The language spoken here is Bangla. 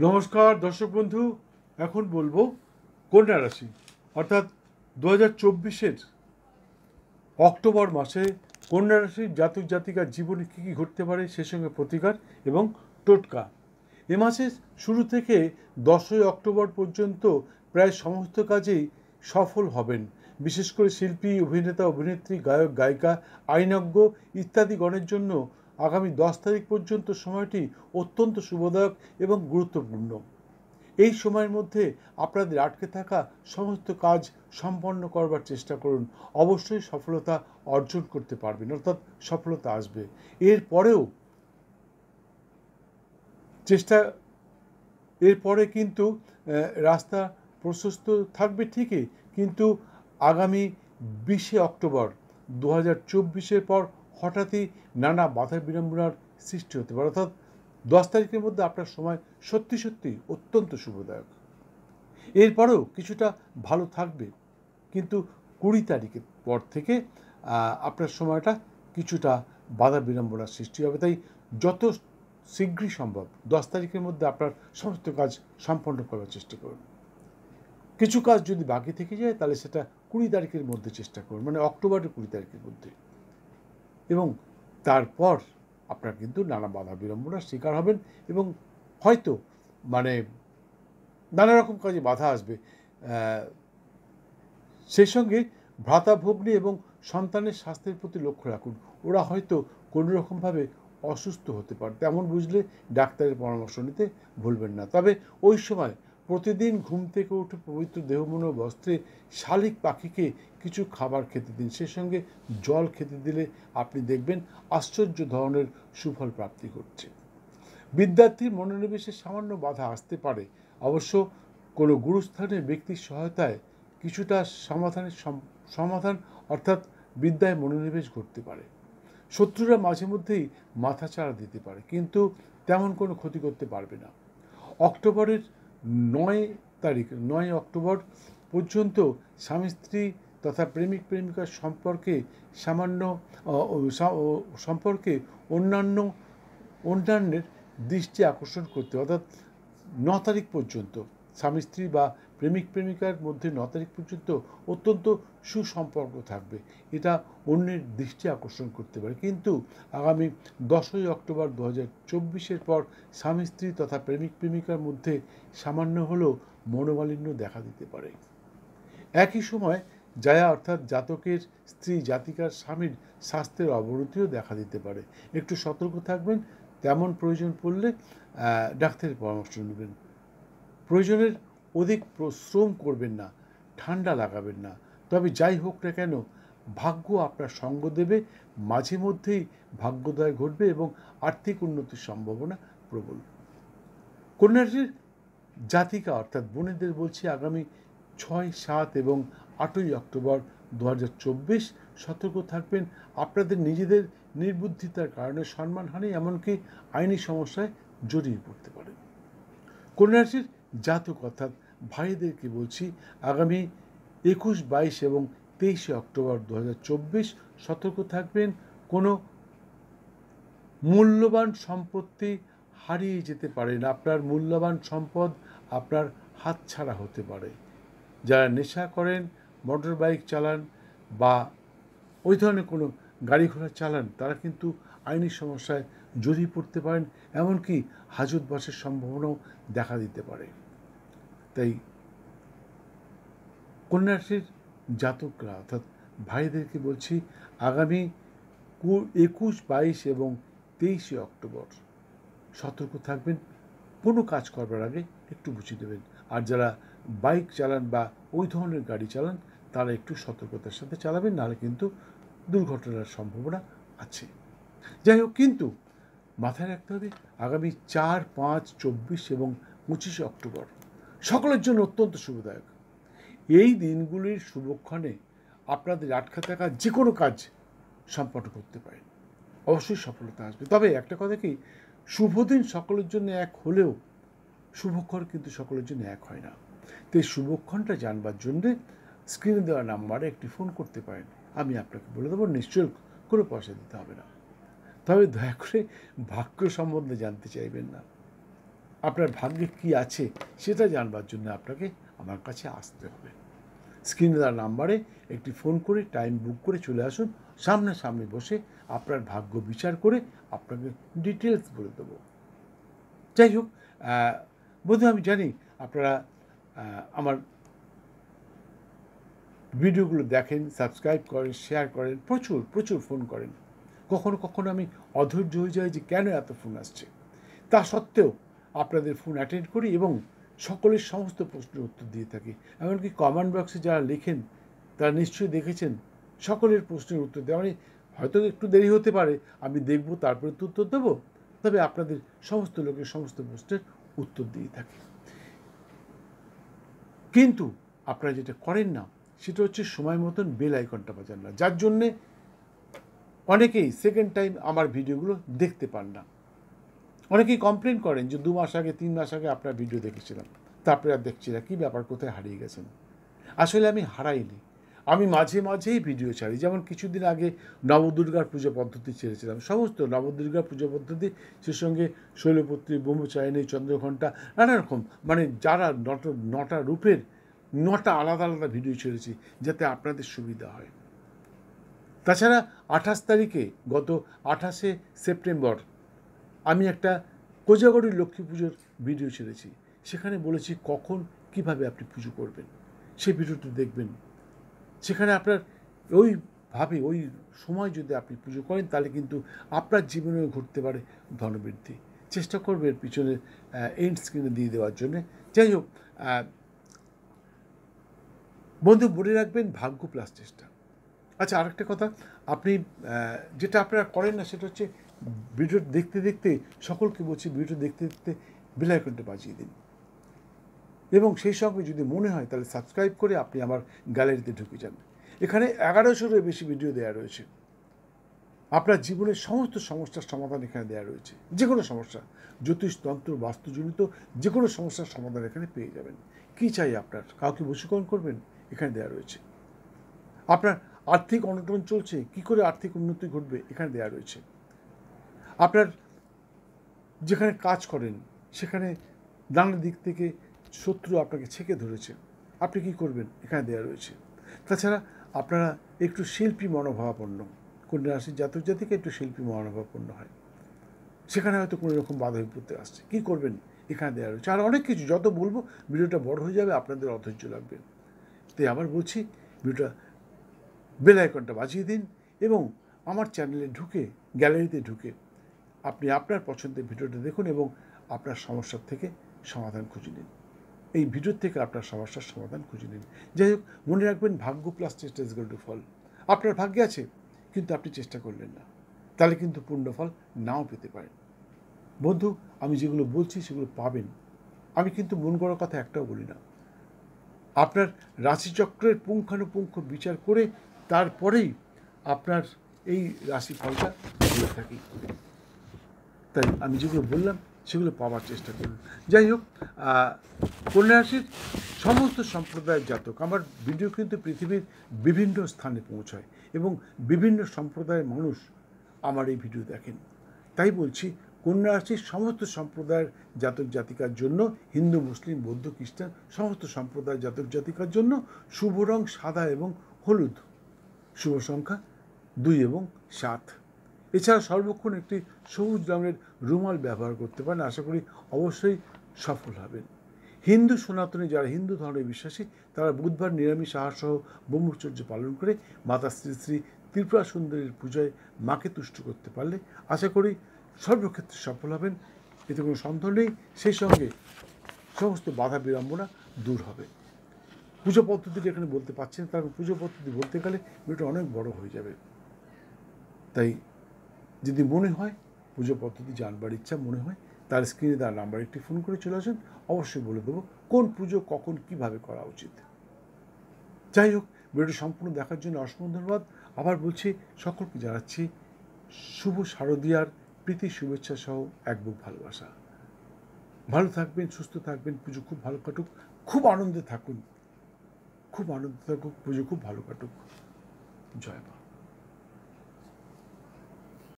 নমস্কার দর্শক বন্ধু, এখন বলবো কন্যা রাশি অর্থাৎ 2024-এর অক্টোবর মাসে কন্যা রাশির জাতক জাতিকার জীবনে কী কী ঘটতে পারে সে সঙ্গে প্রতিকার এবং টোটকা। এ মাসের শুরু থেকে 10ই অক্টোবর পর্যন্ত প্রায় সমস্ত কাজেই সফল হবেন। বিশেষ করে শিল্পী, অভিনেতা, অভিনেত্রী, গায়ক, গায়িকা, আইনজ্ঞ ইত্যাদি গণের জন্য আগামী 10 তারিখ পর্যন্ত সময়টি অত্যন্ত শুভদায়ক এবং গুরুত্বপূর্ণ। এই সময়ের মধ্যে আপনাদের আটকে থাকা সমস্ত কাজ সম্পন্ন করবার চেষ্টা করুন। অবশ্যই সফলতা অর্জন করতে পারবেন, অর্থাৎ সফলতা আসবে। এরপরেও চেষ্টা এরপরে কিন্তু রাস্তা প্রশস্ত থাকবে ঠিকই, কিন্তু আগামী 20শে অক্টোবর 2024-এর পর হঠাৎই নানা বাধা বিড়ম্বনার সৃষ্টি হতে পারে। অর্থাৎ 10 তারিখের মধ্যে আপনার সময় সত্যি সত্যি অত্যন্ত শুভদায়ক। এরপরেও কিছুটা ভালো থাকবে, কিন্তু 20 তারিখের পর থেকে আপনার সময়টা কিছুটা বাধা বিড়ম্বনার সৃষ্টি হবে। তাই যত শীঘ্রই সম্ভব 10 তারিখের মধ্যে আপনার সমস্ত কাজ সম্পন্ন করার চেষ্টা করুন। কিছু কাজ যদি বাকি থেকে যায় তাহলে সেটা 20 তারিখের মধ্যে চেষ্টা করুন, মানে অক্টোবরের 20 তারিখের মধ্যে। এবং তারপর আপনার কিন্তু নানা বাধা বিড়ম্বনার শিকার হবেন এবং হয়তো মানে নানা রকম কাজে বাধা আসবে। সেই সঙ্গে ভ্রাতা ভগ্নী এবং সন্তানের স্বাস্থ্যের প্রতি লক্ষ্য রাখুন। ওরা হয়তো কোনো রকমভাবে অসুস্থ হতে পারে, তেমন বুঝলে ডাক্তারের পরামর্শ নিতে ভুলবেন না। তবে ওই সময় প্রতিদিন ঘুম থেকে উঠে পবিত্র দেহমন বস্ত্রে শালিক পাখিকে কিছু খাবার খেতে দিন। সেই সঙ্গে জল খেতে দিলে আপনি দেখবেন আশ্চর্য ধরনের সুফল প্রাপ্তি ঘটছে। বিদ্যার্থীর মনোনিবেশে সামান্য বাধা আসতে পারে, অবশ্য কোনো গুরুস্থানীয় ব্যক্তির সহায়তায় কিছুটা সমাধান অর্থাৎ বিদ্যায় মনোনিবেশ ঘটতে পারে। শত্রুরা মাঝে মধ্যেই মাথাচাড়া দিতে পারে, কিন্তু তেমন কোনো ক্ষতি করতে পারবে না। অক্টোবরের 9 অক্টোবর পর্যন্ত স্বামী স্ত্রী তথা প্রেমিক প্রেমিকার সম্পর্কে অন্যান্যের দৃষ্টি আকর্ষণ করতে, অর্থাৎ 9 তারিখ পর্যন্ত স্বামী স্ত্রী বা প্রেমিক প্রেমিকার মধ্যে 9 তারিখ পর্যন্ত অত্যন্ত সুসম্পর্ক থাকবে। এটা অন্যের দৃষ্টি আকর্ষণ করতে পারে, কিন্তু আগামী 10ই অক্টোবর 2024-এর পর স্বামী স্ত্রী তথা প্রেমিক প্রেমিকার মধ্যে সামান্য হলেও মনোমালিন্য দেখা দিতে পারে। একই সময় জায়া অর্থাৎ জাতকের স্ত্রী জাতিকার স্বামীর স্বাস্থ্যের অবনতিও দেখা দিতে পারে। একটু সতর্ক থাকবেন, তেমন প্রয়োজন পড়লে ডাক্তারের পরামর্শ নেবেন। প্রয়োজনের অধিক শ্রম করবেন না, ঠান্ডা লাগাবেন না। তবে যাই হোক না কেন, ভাগ্য আপনার সঙ্গ দেবে, মাঝে মধ্যেই ভাগ্যোদয় ঘটবে এবং আর্থিক উন্নতির সম্ভাবনা প্রবল। কন্যা রাশির জাতিকা অর্থাৎ বোনেদের বলছি, আগামী 6, 7 এবং 8ই অক্টোবর 2024 সতর্ক থাকবেন। আপনাদের নিজেদের নির্বুদ্ধিতার কারণে সম্মানহানি এমনকি আইনি সমস্যায় জড়িয়ে পড়তে পারেন। কন্যা রাশির জাতক অর্থাৎ ভাইদেরকে বলছি, আগামী 21, 22 এবং 23শে অক্টোবর 2024 সতর্ক থাকবেন। কোনো মূল্যবান সম্পত্তি হারিয়ে যেতে পারেন। আপনার মূল্যবান সম্পদ আপনার হাতছাড়া হতে পারে। যারা নেশা করেন, মোটর বাইক চালান বা ওই ধরনের কোনো গাড়ি ঘোড়া চালান, তারা কিন্তু আইনি সমস্যায় জড়িয়ে পড়তে পারেন, এমনকি হাজতবাসের সম্ভাবনাও দেখা দিতে পারে। তাই কন্যা রাশির জাতকরা অর্থাৎ ভাইদেরকে বলছি, আগামী 21, 22 এবং 23শে অক্টোবর সতর্ক থাকবেন। কোনো কাজ করবার আগে একটু বুঝিয়ে দেবেন। আর যারা বাইক চালান বা ওই ধরনের গাড়ি চালান, তারা একটু সতর্কতার সাথে চালাবেন, নাহলে কিন্তু দুর্ঘটনার সম্ভাবনা আছে। যাই হোক, কিন্তু মাথায় রাখতে হবে আগামী 4, 5, 24 এবং 25শে অক্টোবর সকলের জন্য অত্যন্ত শুভদায়ক। এই দিনগুলির শুভক্ষণে আপনাদের আটকা থাকা যে কোনো কাজ সম্পন্ন করতে পারেন, অবশ্যই সফলতা আসবে। তবে একটা কথা কি, শুভদিন সকলের জন্য এক হলেও শুভক্ষণ কিন্তু সকলের জন্য এক হয় না। তো এই শুভক্ষণটা জানবার জন্যে স্ক্রিনে দেওয়া নাম্বারে একটি ফোন করতে পারেন, আমি আপনাকে বলে দেবো। নিশ্চয়ই কোনো পয়সা দিতে হবে না। তবে দয়া করে ভাগ্য সম্বন্ধে জানতে চাইবেন না। আপনার ভাগ্যে কি আছে সেটা জানবার জন্য আপনাকে আমার কাছে আসতে হবে। স্ক্রিনে দেওয়া নাম্বারে একটি ফোন করে টাইম বুক করে চলে আসুন, সামনাসামনি বসে আপনার ভাগ্য বিচার করে আপনাকে ডিটেলস বলে দেবো। যাই হোক, বন্ধু, আমি জানি আপনারা আমার ভিডিওগুলো দেখেন, সাবস্ক্রাইব করেন, শেয়ার করেন, প্রচুর প্রচুর ফোন করেন। কখনো কখনো আমি অধৈর্য হয়ে যাই যে কেন এত ফোন আসছে। তা সত্ত্বেও আপনাদের ফোন অ্যাটেন্ড করি এবং সকলের সমস্ত প্রশ্নের উত্তর দিয়ে থাকি। এমনকি কমেন্ট বক্সে যারা লেখেন তারা নিশ্চয়ই দেখেছেন সকলের প্রশ্নের উত্তর দেওয়া। মানে হয়তো একটু দেরি হতে পারে, আমি দেখব তারপরে তো উত্তর দেবো, তবে আপনাদের সমস্ত লোকের সমস্ত প্রশ্নের উত্তর দিয়ে থাকি। কিন্তু আপনারা যেটা করেন না সেটা হচ্ছে সময় মতন বেল আইকনটা বাজান না, যার জন্যে অনেকেই সেকেন্ড টাইম আমার ভিডিওগুলো দেখতে পান না। অনেকেই কমপ্লেন করেন যে 2 মাস আগে 3 মাস আগে আপনার ভিডিও দেখেছিলাম, তারপরে আর দেখছি না, কী ব্যাপার, কোথায় হারিয়ে গেছেন। আসলে আমি হারাইনি, আমি মাঝে মাঝেই ভিডিও ছাড়ি। যেমন কিছুদিন আগে নবদুর্গার পুজো পদ্ধতি ছেড়েছিলাম, সমস্ত নবদুর্গার পুজো পদ্ধতি, সে সঙ্গে শৈলপুত্রী, ব্রহ্মচারিণী, চন্দ্রঘণ্টা, নানা রকম, মানে যারা 9টা রূপের 9টা আলাদা আলাদা ভিডিও ছেড়েছি যাতে আপনাদের সুবিধা হয়। তাছাড়া 28 তারিখে, গত 28শে সেপ্টেম্বর, আমি একটা কোজাগরীর লক্ষ্মী পুজোর ভিডিও ছেড়েছি। সেখানে বলেছি কখন কিভাবে আপনি পুজো করবেন, সেই ভিডিওটি দেখবেন। সেখানে আপনার ওইভাবে ওই সময় যদি আপনি পুজো করেন তাহলে কিন্তু আপনার জীবনেও ঘটতে পারে ধনবৃদ্ধি। চেষ্টা করবেন পিছনে এন্ড স্ক্রিনে দিয়ে দেওয়ার জন্যে। যাই হোক, বন্ধু, মনে রাখবেন ভাগ্য প্লাস চেষ্টা। আচ্ছা, আরেকটা কথা, আপনি যেটা আপনারা করেন না সেটা হচ্ছে ভিডিও দেখতে দেখতে, সকলকে বলছি ভিডিও দেখতে দেখতে বেল আইকনটা বাজিয়ে দিন, এবং সেই সঙ্গে যদি মনে হয় তাহলে সাবস্ক্রাইব করে আপনি আমার গ্যালারিতে ঢুকে যান। এখানে 1100-এর বেশি ভিডিও দেওয়া রয়েছে। আপনার জীবনের সমস্ত সমস্যার সমাধান এখানে দেওয়া রয়েছে। যে কোনো সমস্যা, জ্যোতিষতন্ত্র, বাস্তুজনিত যে কোনো সমস্যার সমাধান এখানে পেয়ে যাবেন। কী চাই আপনার, কাউকে বশীকরণ করবেন, এখানে দেওয়া রয়েছে। আপনার আর্থিক অনটন চলছে, কি করে আর্থিক উন্নতি ঘটবে, এখানে দেওয়া রয়েছে। আপনার যেখানে কাজ করেন সেখানে নানা দিক থেকে শত্রু আপনাকে ছেঁকে ধরেছে, আপনি কি করবেন, এখানে দেওয়া রয়েছে। তাছাড়া আপনারা একটু শিল্পী মনোভাবাপন্ন, কন্যা রাশির জাতক জাতিকে একটু শিল্পী মনোভাবাপন্ন হয়, সেখানে হয়তো কোনো রকম বাধা বিপত্তি আসছে, কী করবেন, এখানে দেওয়া রয়েছে। আর অনেক কিছু, যত বলবো ভিডিওটা বড় হয়ে যাবে, আপনাদের অধৈর্য লাগবে। তাই আবার বলছি, ভিডিওটা বেল আইকনটা বাজিয়ে দিন এবং আমার চ্যানেলে ঢুকে, গ্যালারিতে ঢুকে আপনি আপনার পছন্দের ভিডিওটা দেখুন এবং আপনার সমস্যার থেকে সমাধান খুঁজে নিন। এই ভিডিওর থেকে আপনার সমস্যার সমাধান খুঁজে নিন। যাই হোক, মনে রাখবেন ভাগ্য প্লাস চেষ্টা ইজ ইকুয়াল টু ফল। আপনার ভাগ্যে আছে কিন্তু আপনি চেষ্টা করলেন না, তাহলে কিন্তু পূর্ণ ফল নাও পেতে পারেন। বন্ধু, আমি যেগুলো বলছি সেগুলো পাবেন। আমি কিন্তু মন গড়া কথা একটাও বলি না। আপনার রাশিচক্রের পুঙ্খানুপুঙ্খ বিচার করে তারপরেই আপনার এই রাশিফলটা বলে থাকি। তাই আমি যেগুলো বললাম সেগুলো পাওয়ার চেষ্টা করুন। যাই হোক, কন্যা রাশির সমস্ত সম্প্রদায়ের জাতক, আমার ভিডিও কিন্তু পৃথিবীর বিভিন্ন স্থানে পৌঁছায় এবং বিভিন্ন সম্প্রদায়ের মানুষ আমার এই ভিডিও দেখেন। তাই বলছি, কন্যা রাশির সমস্ত সম্প্রদায়ের জাতক জাতিকার জন্য, হিন্দু, মুসলিম, বৌদ্ধ, খ্রিস্টান সমস্ত সম্প্রদায়ের জাতক জাতিকার জন্য শুভ রং সাদা এবং হলুদ, শুভ সংখ্যা 2 এবং 7। এছাড়া সর্বক্ষণ একটি সবুজ রঙের রুমাল ব্যবহার করতে পারেন, আশা করি অবশ্যই সফল হবেন। হিন্দু সনাতনী যারা হিন্দু ধর্মে বিশ্বাসী তারা বুধবার নিরামিষ আহারসহ ব্রহ্মচর্য পালন করে মাতা শ্রী শ্রী ত্রিপুরা সুন্দরীর পূজায় মাকে তুষ্ট করতে পারলে আশা করি সর্বক্ষেত্রে সফল হবেন, এতে কোনো সন্দেহ নেই। সেই সঙ্গে সমস্ত বাধা বিড়ম্বনা দূর হবে। পুজো পদ্ধতিটা এখানে বলতে পারছেন, কারণ পুজো পদ্ধতি বলতে গেলে ভিডিওটা অনেক বড় হয়ে যাবে। তাই যদি মনে হয় পুজো পদ্ধতি জানবার ইচ্ছা মনে হয়, তার স্ক্রিনে দেওয়া নাম্বার একটি ফোন করে চলে আসুন, অবশ্যই বলে দেবো কোন পুজো কখন কিভাবে করা উচিত। যাই হোক, ভিডিওটি সম্পূর্ণ দেখার জন্য অসংখ্য ধন্যবাদ। আবার বলছি, সকলকে জানাচ্ছি শুভ শারদীয়ার প্রীতি শুভেচ্ছা সহ এক বুক ভালোবাসা। ভালো থাকবেন, সুস্থ থাকবেন, পুজো খুব ভালো কাটুক, খুব আনন্দে থাকুন, খুব আনন্দে থাকুক, পুজো খুব ভালো কাটুক। জয় মা।